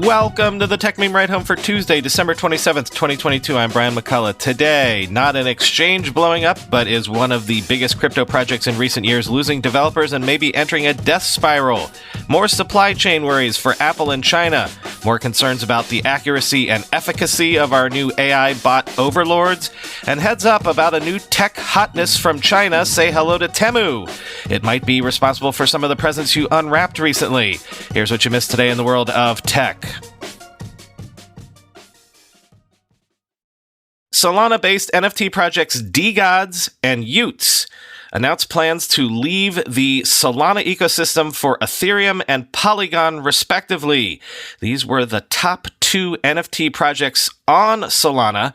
Welcome to the Techmeme Ride Home for Tuesday, December 27th, 2022. I'm Brian McCullough. Today, not an exchange blowing up, but is one of the biggest crypto projects in recent years losing developers and maybe entering a death spiral. More supply chain worries for Apple and China. More concerns about the accuracy and efficacy of our new AI bot overlords. And heads up about a new tech hotness from China. Say hello to Temu. It might be responsible for some of the presents you unwrapped recently. Here's what you missed today in the world of tech. Solana-based NFT projects DeGods and y00ts announced plans to leave the Solana ecosystem for Ethereum and Polygon, respectively. These were the top two NFT projects on Solana,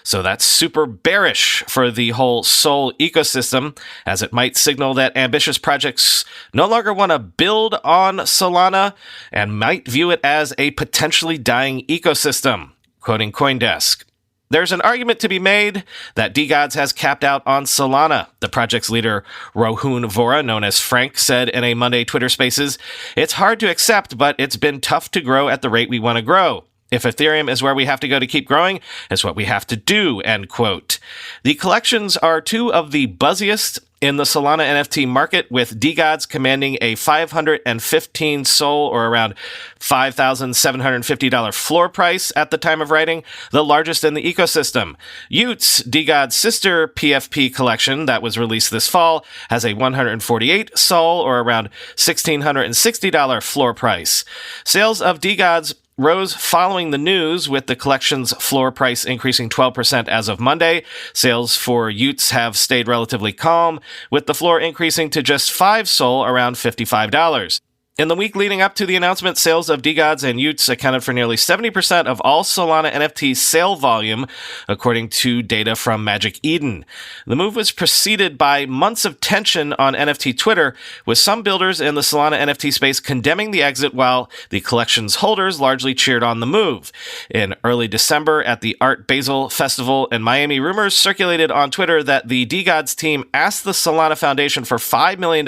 so that's super bearish for the whole Sol ecosystem, as it might signal that ambitious projects no longer want to build on Solana and might view it as a potentially dying ecosystem, quoting CoinDesk. There's an argument to be made that DeGods has capped out on Solana. The project's leader, Rohun Vora, known as Frank, said in a Monday Twitter Spaces, "It's hard to accept, but it's been tough to grow at the rate we want to grow. If Ethereum is where we have to go to keep growing, it's what we have to do," end quote. The collections are two of the buzziest in the Solana NFT market, with DeGods commanding a 515 Sol, or around $5,750 floor price at the time of writing, the largest in the ecosystem. y00ts, DeGods' sister PFP collection that was released this fall, has a 148 Sol, or around $1,660 floor price. Sales of DeGods rose following the news, with the collection's floor price increasing 12% as of Monday. Sales for y00ts have stayed relatively calm, with the floor increasing to just 5 Sol, around $55. In the week leading up to the announcement, sales of DeGods and y00ts accounted for nearly 70% of all Solana NFT sale volume, according to data from Magic Eden. The move was preceded by months of tension on NFT Twitter, with some builders in the Solana NFT space condemning the exit, while the collection's holders largely cheered on the move. In early December at the Art Basel Festival in Miami, rumors circulated on Twitter that the DeGods team asked the Solana Foundation for $5 million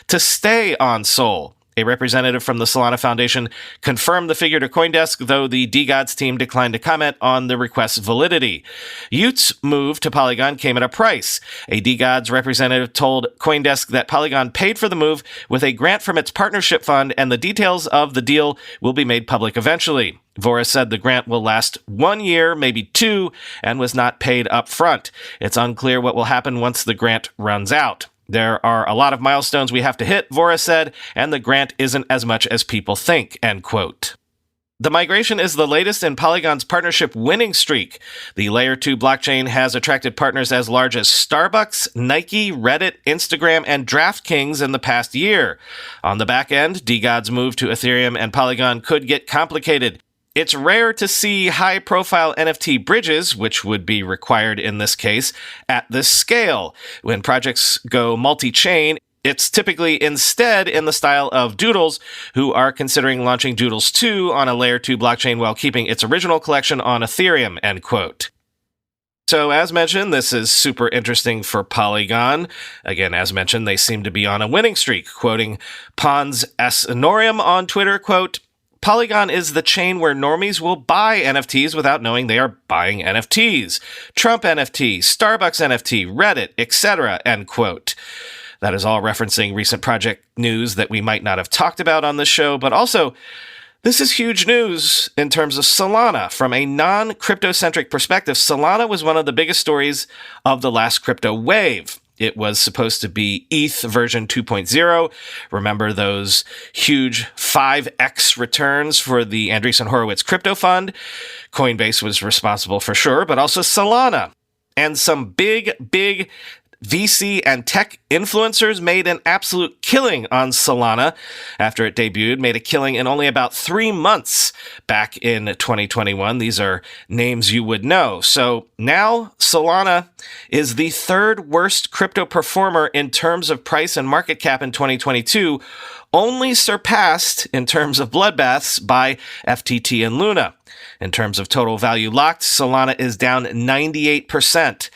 to stay on Sol. A representative from the Solana Foundation confirmed the figure to CoinDesk, though the DeGods team declined to comment on the request's validity. y00ts' move to Polygon came at a price. A DeGods representative told CoinDesk that Polygon paid for the move with a grant from its partnership fund, and the details of the deal will be made public eventually. Vora said the grant will last 1 year, maybe 2, and was not paid up front. It's unclear what will happen once the grant runs out. "There are a lot of milestones we have to hit," Vora said, "and the grant isn't as much as people think," end quote. The migration is the latest in Polygon's partnership winning streak. The Layer 2 blockchain has attracted partners as large as Starbucks, Nike, Reddit, Instagram, and DraftKings in the past year. On the back end, DeGods' move to Ethereum and Polygon could get complicated. It's rare to see high-profile NFT bridges, which would be required in this case, at this scale. When projects go multi-chain, it's typically instead in the style of Doodles, who are considering launching Doodles 2 on a Layer 2 blockchain while keeping its original collection on Ethereum, end quote. So, as mentioned, this is super interesting for Polygon. Again, as mentioned, they seem to be on a winning streak. Quoting Pons Asnorium on Twitter, quote, "Polygon is the chain where normies will buy NFTs without knowing they are buying NFTs. Trump NFT, Starbucks NFT, Reddit, etc., end quote." That is all referencing recent project news that we might not have talked about on this show, but also, this is huge news in terms of Solana. From a non-crypto-centric perspective, Solana was one of the biggest stories of the last crypto wave. It was supposed to be ETH version 2.0. Remember those huge 5x returns for the Andreessen Horowitz crypto fund? Coinbase was responsible for sure, but also Solana. And some big VC and tech influencers made an absolute killing on Solana after it debuted, made a killing in only about 3 months back in 2021. These are names you would know. So now Solana is the third worst crypto performer in terms of price and market cap in 2022, only surpassed in terms of bloodbaths by FTT and Luna. In terms of total value locked, Solana is down 98%.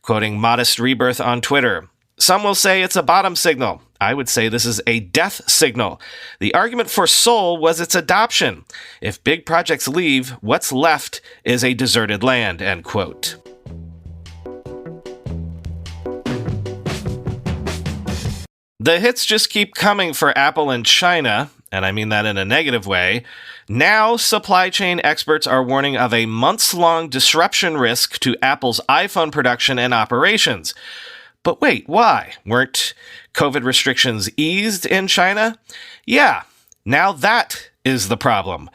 Quoting Modest Rebirth on Twitter, Some will say it's a bottom signal. I would say this is a death signal. The argument for Seoul was its adoption. If big projects leave, what's left is a deserted land, end quote. The hits just keep coming for Apple and China, and I mean that in a negative way. Now, supply chain experts are warning of a months-long disruption risk to Apple's iPhone production and operations. But wait, why? Weren't COVID restrictions eased in China? Yeah, now that is the problem.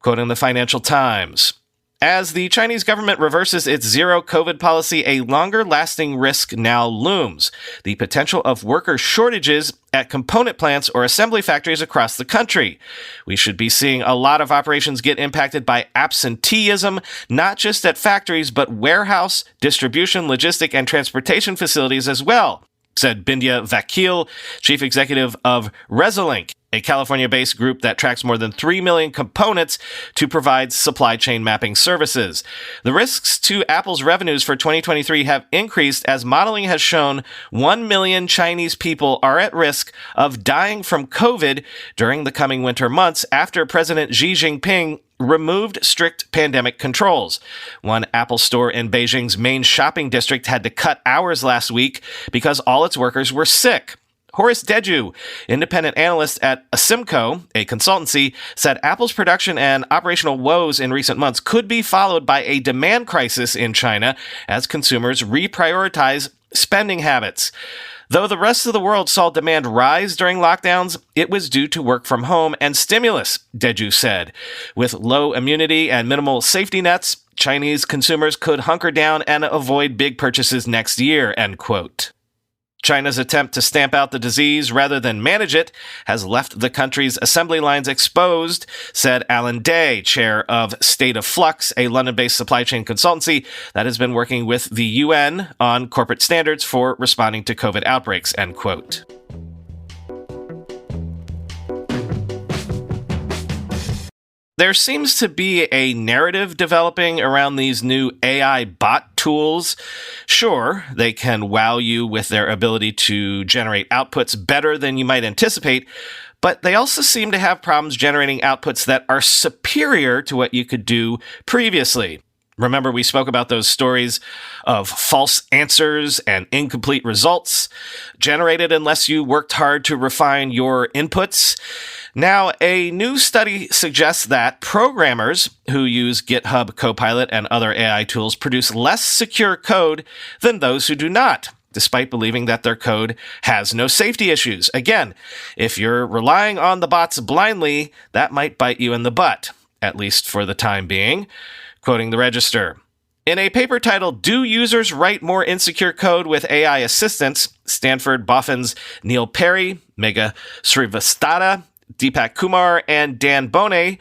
Quoting the Financial Times, as the Chinese government reverses its zero COVID policy, a longer-lasting risk now looms: the potential of worker shortages at component plants or assembly factories across the country. We should be seeing a lot of operations get impacted by absenteeism, not just at factories, but warehouse, distribution, logistic, and transportation facilities as well, said Bindya Vakil, chief executive of Resolink, a California-based group that tracks more than 3 million components to provide supply chain mapping services. The risks to Apple's revenues for 2023 have increased as modeling has shown 1 million Chinese people are at risk of dying from COVID during the coming winter months after President Xi Jinping removed strict pandemic controls. One Apple store in Beijing's main shopping district had to cut hours last week because all its workers were sick. Horace Deju, independent analyst at Asimco, a consultancy, said Apple's production and operational woes in recent months could be followed by a demand crisis in China as consumers reprioritize spending habits. Though the rest of the world saw demand rise during lockdowns, it was due to work from home and stimulus, Deju said. With low immunity and minimal safety nets, Chinese consumers could hunker down and avoid big purchases next year, end quote. China's attempt to stamp out the disease rather than manage it has left the country's assembly lines exposed, said Alan Day, chair of State of Flux, a London-based supply chain consultancy that has been working with the UN on corporate standards for responding to COVID outbreaks, end quote. There seems to be a narrative developing around these new AI bot tools. Sure, they can wow you with their ability to generate outputs better than you might anticipate, but they also seem to have problems generating outputs that are superior to what you could do previously. Remember, we spoke about those stories of false answers and incomplete results generated unless you worked hard to refine your inputs. Now, a new study suggests that programmers who use GitHub Copilot and other AI tools produce less secure code than those who do not, despite believing that their code has no safety issues. Again, if you're relying on the bots blindly, that might bite you in the butt, at least for the time being. Quoting the Register, in a paper titled "Do Users Write More Insecure Code with AI Assistance?", Stanford Boffin's Neil Perry, Megha Srivastava, Deepak Kumar, and Dan Boneh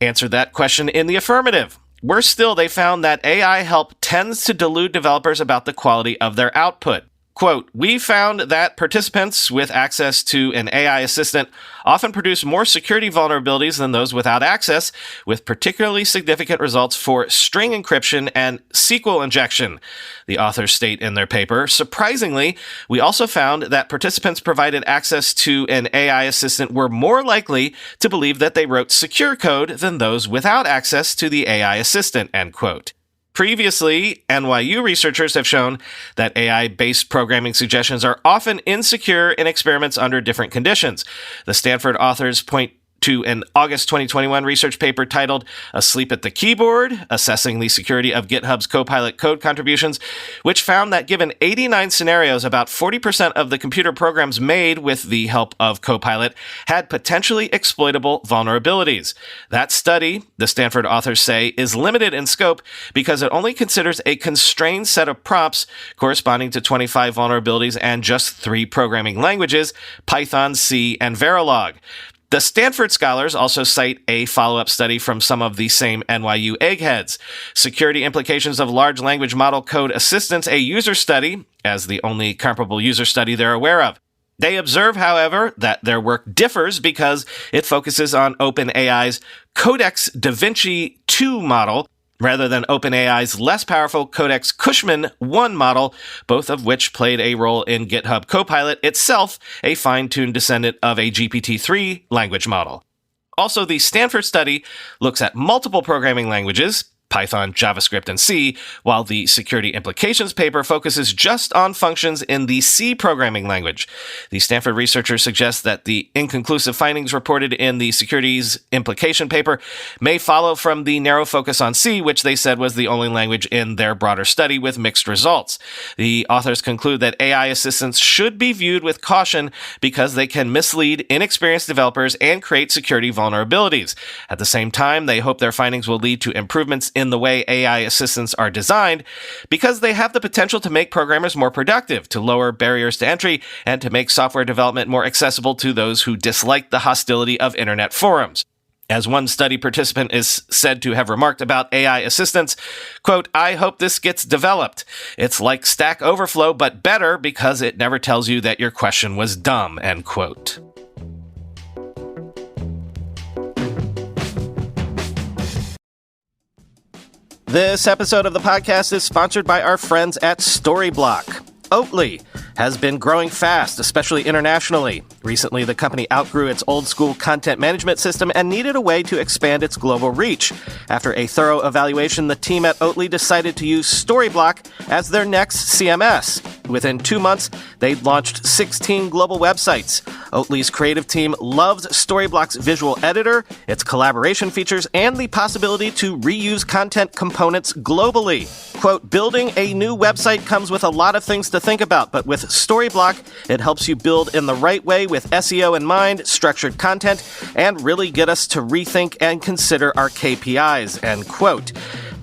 answered that question in the affirmative. Worse still, they found that AI help tends to delude developers about the quality of their output. Quote, we found that participants with access to an AI assistant often produce more security vulnerabilities than those without access, with particularly significant results for string encryption and SQL injection, the authors state in their paper. Surprisingly, we also found that participants provided access to an AI assistant were more likely to believe that they wrote secure code than those without access to the AI assistant, end quote. Previously, NYU researchers have shown that AI-based programming suggestions are often insecure in experiments under different conditions. The Stanford authors point to an August 2021 research paper titled "Asleep at the Keyboard: Assessing the Security of GitHub's Copilot Code Contributions," which found that given 89 scenarios, about 40% of the computer programs made with the help of Copilot had potentially exploitable vulnerabilities. That study, the Stanford authors say, is limited in scope because it only considers a constrained set of prompts corresponding to 25 vulnerabilities and just 3 programming languages: Python, C, and Verilog. The Stanford scholars also cite a follow-up study from some of the same NYU eggheads. Security Implications of Large Language Model Code Assistance, a user study, as the only comparable user study they're aware of. They observe, however, that their work differs because it focuses on OpenAI's Codex Da Vinci 2 model, rather than OpenAI's less powerful Codex Cushman 1 model, both of which played a role in GitHub Copilot, itself a fine-tuned descendant of a GPT-3 language model. Also, the Stanford study looks at multiple programming languages, Python, JavaScript, and C, while the security implications paper focuses just on functions in the C programming language. The Stanford researchers suggest that the inconclusive findings reported in the securities implication paper may follow from the narrow focus on C, which they said was the only language in their broader study with mixed results. The authors conclude that AI assistants should be viewed with caution because they can mislead inexperienced developers and create security vulnerabilities. At the same time, they hope their findings will lead to improvements in the way AI assistants are designed because they have the potential to make programmers more productive, to lower barriers to entry, and to make software development more accessible to those who dislike the hostility of internet forums. As one study participant is said to have remarked about AI assistants, quote, "I hope this gets developed. It's like Stack Overflow, but better because it never tells you that your question was dumb," end quote. This episode of the podcast is sponsored by our friends at Storyblock. Oatly has been growing fast, especially internationally. Recently, the company outgrew its old-school content management system and needed a way to expand its global reach. After a thorough evaluation, the team at Oatly decided to use Storyblock as their next CMS. Within 2 months, they'd launched 16 global websites. Oatly's creative team loves Storyblock's visual editor, its collaboration features, and the possibility to reuse content components globally. Quote, "Building a new website comes with a lot of things to think about, but with Storyblock, it helps you build in the right way with SEO in mind, structured content, and really get us to rethink and consider our KPIs," end quote.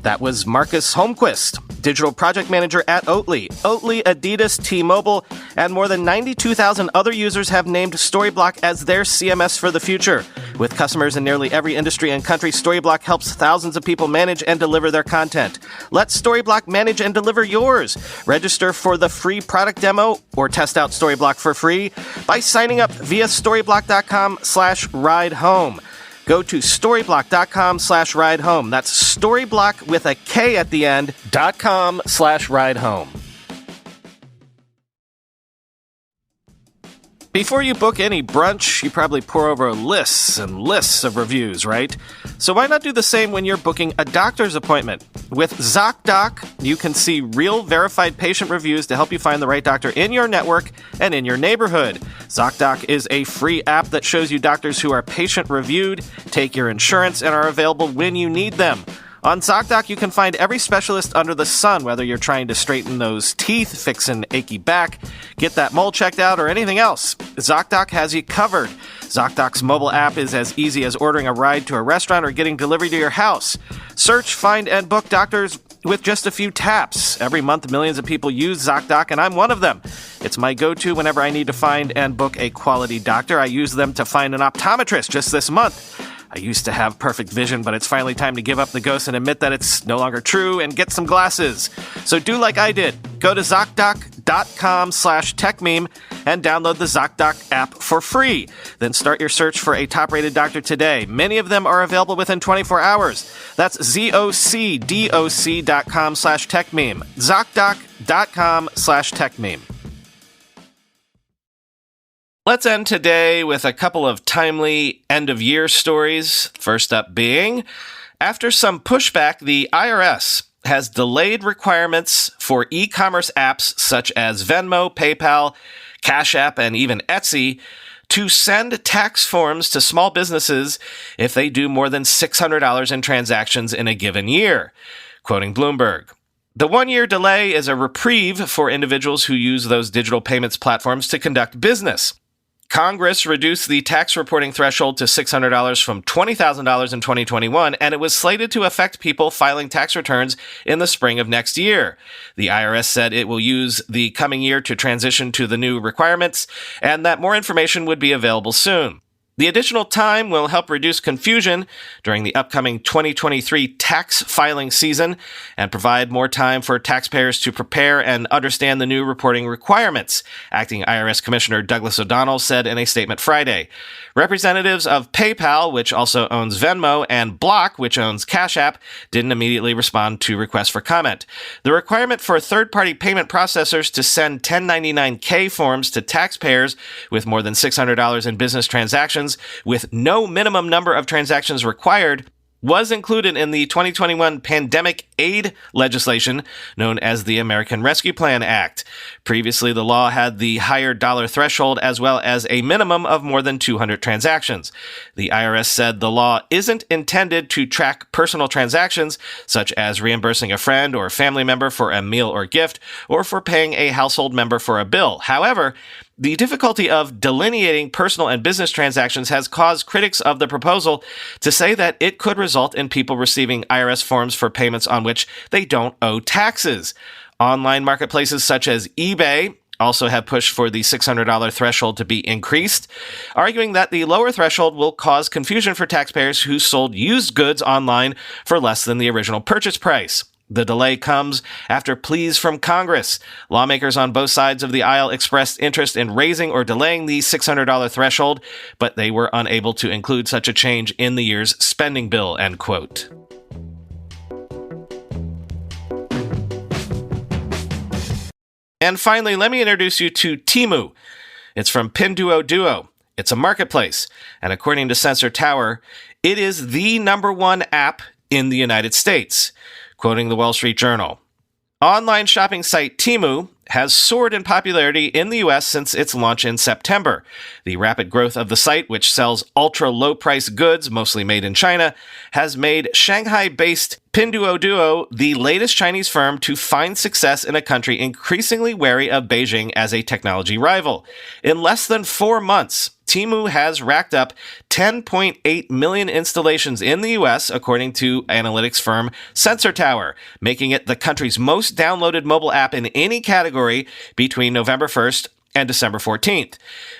That was Marcus Holmquist, digital project manager at Oatly. Oatly, Adidas, T-Mobile, and more than 92,000 other users have named Storyblock as their CMS for the future. With customers in nearly every industry and country, Storyblock helps thousands of people manage and deliver their content. Let Storyblock manage and deliver yours. Register for the free product demo or test out Storyblock for free by signing up via storyblock.com/ridehome. Go to storyblock.com/ridehome. That's Storyblock with a K at the end, .com/ridehome. Before you book any brunch, you probably pour over lists and lists of reviews, right? So why not do the same when you're booking a doctor's appointment? With ZocDoc, you can see real verified patient reviews to help you find the right doctor in your network and in your neighborhood. ZocDoc is a free app that shows you doctors who are patient reviewed, take your insurance, and are available when you need them. On ZocDoc, you can find every specialist under the sun, whether you're trying to straighten those teeth, fix an achy back, get that mole checked out, or anything else. ZocDoc has you covered. ZocDoc's mobile app is as easy as ordering a ride to a restaurant or getting delivery to your house. Search, find, and book doctors with just a few taps. Every month, millions of people use ZocDoc, and I'm one of them. It's my go-to whenever I need to find and book a quality doctor. I use them to find an optometrist just this month. I used to have perfect vision, but it's finally time to give up the ghost and admit that it's no longer true and get some glasses. So do like I did. Go to ZocDoc.com/Techmeme and download the ZocDoc app for free. Then start your search for a top-rated doctor today. Many of them are available within 24 hours. That's ZocDoc.com/Techmeme. ZocDoc.com/Techmeme. Let's end today with a couple of timely end-of-year stories. First up being, after some pushback, the IRS has delayed requirements for e-commerce apps such as Venmo, PayPal, Cash App, and even Etsy to send tax forms to small businesses if they do more than $600 in transactions in a given year. Quoting Bloomberg, "The one-year delay is a reprieve for individuals who use those digital payments platforms to conduct business. Congress reduced the tax reporting threshold to $600 from $20,000 in 2021, and it was slated to affect people filing tax returns in the spring of next year. The IRS said it will use the coming year to transition to the new requirements, and that more information would be available soon. The additional time will help reduce confusion during the upcoming 2023 tax filing season and provide more time for taxpayers to prepare and understand the new reporting requirements, Acting IRS Commissioner Douglas O'Donnell said in a statement Friday. Representatives of PayPal, which also owns Venmo, and Block, which owns Cash App, didn't immediately respond to requests for comment. The requirement for third-party payment processors to send 1099-K forms to taxpayers with more than $600 in business transactions with no minimum number of transactions required was included in the 2021 pandemic aid legislation known as the American Rescue Plan Act. Previously, the law had the higher dollar threshold as well as a minimum of more than 200 transactions. The IRS said the law isn't intended to track personal transactions, such as reimbursing a friend or family member for a meal or gift, or for paying a household member for a bill. However, the difficulty of delineating personal and business transactions has caused critics of the proposal to say that it could result in people receiving IRS forms for payments on which they don't owe taxes. Online marketplaces such as eBay also have pushed for the $600 threshold to be increased, arguing that the lower threshold will cause confusion for taxpayers who sold used goods online for less than the original purchase price. The delay comes after pleas from Congress. Lawmakers on both sides of the aisle expressed interest in raising or delaying the $600 threshold, but they were unable to include such a change in the year's spending bill, end quote. And finally, let me introduce you to Temu. It's from Pinduoduo. It's a marketplace, and according to Sensor Tower, it is the #1 app in the United States. Quoting the Wall Street Journal, online shopping site Temu has soared in popularity in the U.S. since its launch in September. The rapid growth of the site, which sells ultra-low-price goods, mostly made in China, has made Shanghai-based Pinduoduo the latest Chinese firm to find success in a country increasingly wary of Beijing as a technology rival. In less than 4 months, Temu has racked up 10.8 million installations in the U.S., according to analytics firm Sensor Tower, making it the country's most downloaded mobile app in any category between November 1st and December 14th.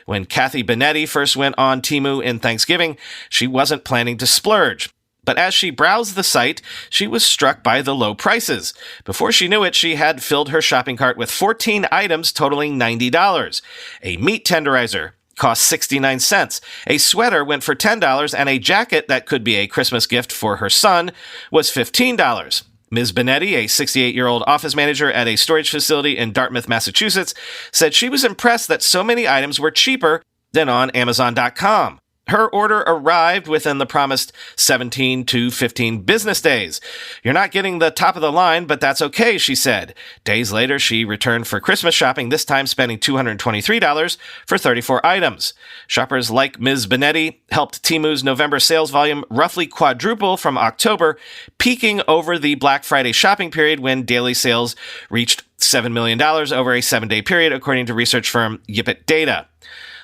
When Kathy Benetti first went on Temu in Thanksgiving, she wasn't planning to splurge. But as she browsed the site, she was struck by the low prices. Before she knew it, she had filled her shopping cart with 14 items totaling $90. A meat tenderizer cost 69 cents. A sweater went for $10, and a jacket that could be a Christmas gift for her son was $15. Ms. Benetti, a 68-year-old office manager at a storage facility in Dartmouth, Massachusetts, said she was impressed that so many items were cheaper than on Amazon.com. Her order arrived within the promised 17 to 15 business days. You're not getting the top of the line, but that's okay, she said. Days later, she returned for Christmas shopping, this time spending $223 for 34 items. Shoppers like Ms. Benetti helped Temu's November sales volume roughly quadruple from October, peaking over the Black Friday shopping period when daily sales reached $7 million over a 7-day period, according to research firm Yipit Data.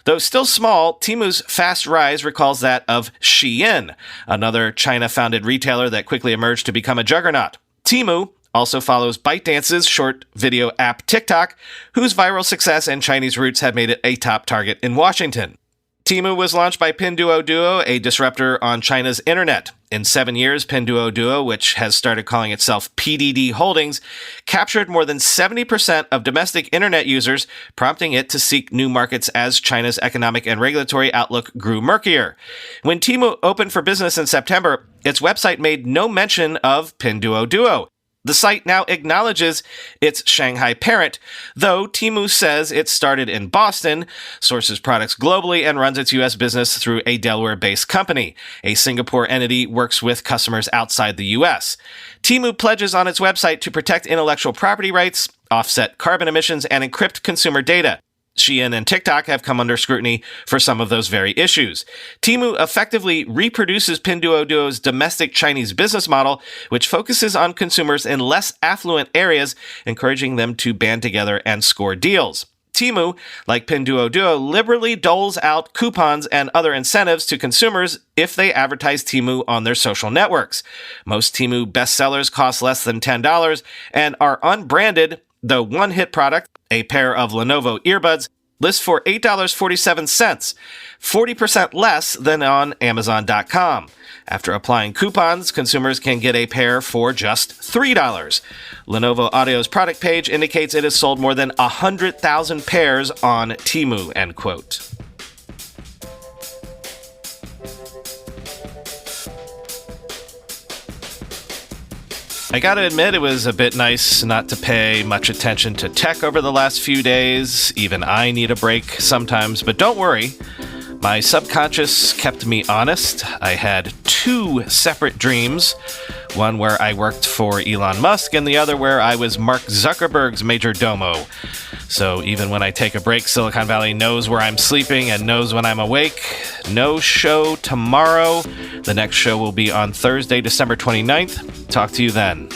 Though still small, Temu's fast rise recalls that of Shein, another China-founded retailer that quickly emerged to become a juggernaut. Temu also follows ByteDance's short video app TikTok, whose viral success and Chinese roots have made it a top target in Washington. Temu was launched by Pinduoduo, a disruptor on China's internet. In 7 years, Pinduoduo, which has started calling itself PDD Holdings, captured more than 70% of domestic internet users, prompting it to seek new markets as China's economic and regulatory outlook grew murkier. When Temu opened for business in September, its website made no mention of Pinduoduo. The site now acknowledges its Shanghai parent, though Temu says it started in Boston, sources products globally, and runs its U.S. business through a Delaware-based company. A Singapore entity works with customers outside the U.S. Temu pledges on its website to protect intellectual property rights, offset carbon emissions, and encrypt consumer data. Shein and TikTok have come under scrutiny for some of those very issues. Temu effectively reproduces Pinduoduo's domestic Chinese business model, which focuses on consumers in less affluent areas, encouraging them to band together and score deals. Temu, like Pinduoduo, liberally doles out coupons and other incentives to consumers if they advertise Temu on their social networks. Most Temu bestsellers cost less than $10 and are unbranded. The one-hit product, a pair of Lenovo earbuds, lists for $8.47, 40% less than on Amazon.com. After applying coupons, consumers can get a pair for just $3. Lenovo Audio's product page indicates it has sold more than 100,000 pairs on Temu, end quote. I gotta admit, it was a bit nice not to pay much attention to tech over the last few days. Even I need a break sometimes, but don't worry. My subconscious kept me honest. I had two separate dreams, one where I worked for Elon Musk and the other where I was Mark Zuckerberg's major domo. So even when I take a break, Silicon Valley knows where I'm sleeping and knows when I'm awake. No show tomorrow. The next show will be on Thursday, December 29th. Talk to you then.